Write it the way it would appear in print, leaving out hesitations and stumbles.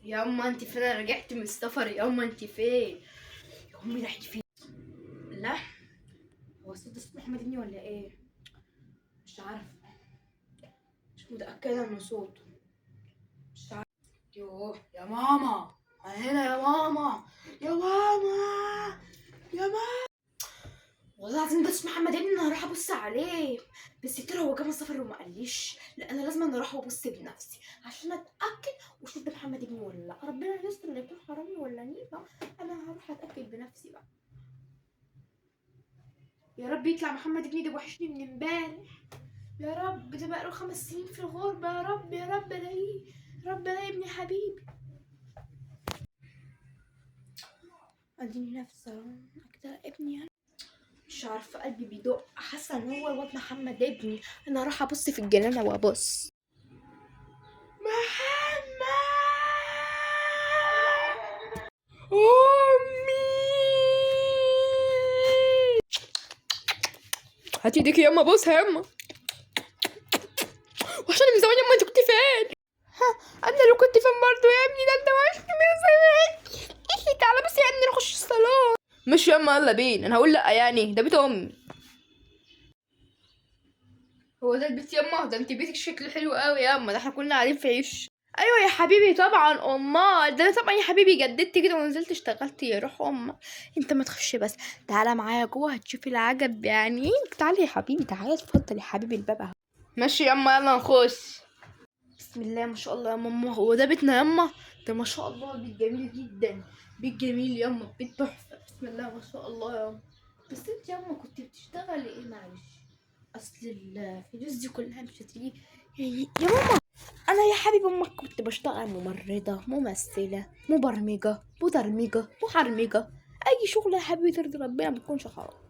يا اما انت فين؟ انا رجعت من السفر يا اما انت فين؟ يا امي رحت فين؟ لا، هو صوت محمد ابني ولا ايه؟ مش عارفه، مش متاكده من صوته، مش عارفه. يوه يا ماما، انا هنا يا ماما، يا ماما، يا ماما. والله العظيم ده اسمه محمد ابني، انا هروح ابص عليه. بس يا ترى هو جه من السفر وما قاليش؟ لا انا لازم انا اروح وابص بنفسي عشان اتاكد واشوف ده محمد ابني ولا لا. ربنا يستر لا يكون حرامي ولا نيفا. انا هروح اتاكد بنفسي بقى. يا رب يطلع محمد ابني، ده وحشني من امبارح. يا رب، ده بقى له 5 سنين في الغربة. يا رب يا رب الاقيه، يا رب الاقي ابني حبيبي. اديني نفسي اكتر ابني. مش عارفة، قلبي بيدق، حاسة ان هو الواد محمد ابني. انا هروح ابص في الجنينة وابص. محمد، امي، هاتي ايديك يا اما، بص يا اما، وعشان من زمان يا اما انت كنت فين؟ انا اللي كنت فين برضه يا ابني، ده انت وحشني من زمان. تعالى بس يا ابني نخش الصالون. مش يا اما، يلا بينا. انا هقول لا يعني، ده بيت امي. هو ده البيت ياما؟ ده انت بيتك شكله حلو قوي ياما، ده احنا كنا قاعدين في عيش. ايوه يا حبيبي طبعا، امال ده انا طبعا يا حبيبي جددت كده ونزلت اشتغلت. يا روح امك، انت ما تخش بس، تعالى معايا جوه هتشوفي العجب يعني. تعالى يا حبيبي، تعالى اتفضل يا حبيبي، الباب اهو. ماشي ياما، يلا نخش. بسم الله ما شاء الله يا ماما، هو ده بيتنا ياما؟ ده ما شاء الله بيت جميل جدا، بيت جميل ياما، بيت تحفه. بسم الله ما شاء الله ياما. بس انت ياما كنت بتشتغلي ايه؟ معلش، اصل الفلوس دي كلها مش هتيجي يعني يا ماما. انا يا حبيبي امك كنت بشتغل ممرضه، ممثله، مبرمجه، مدرمجه، محرمجه، اي شغل يا حبيبي ترضي ربنا ما بتكونش حرام.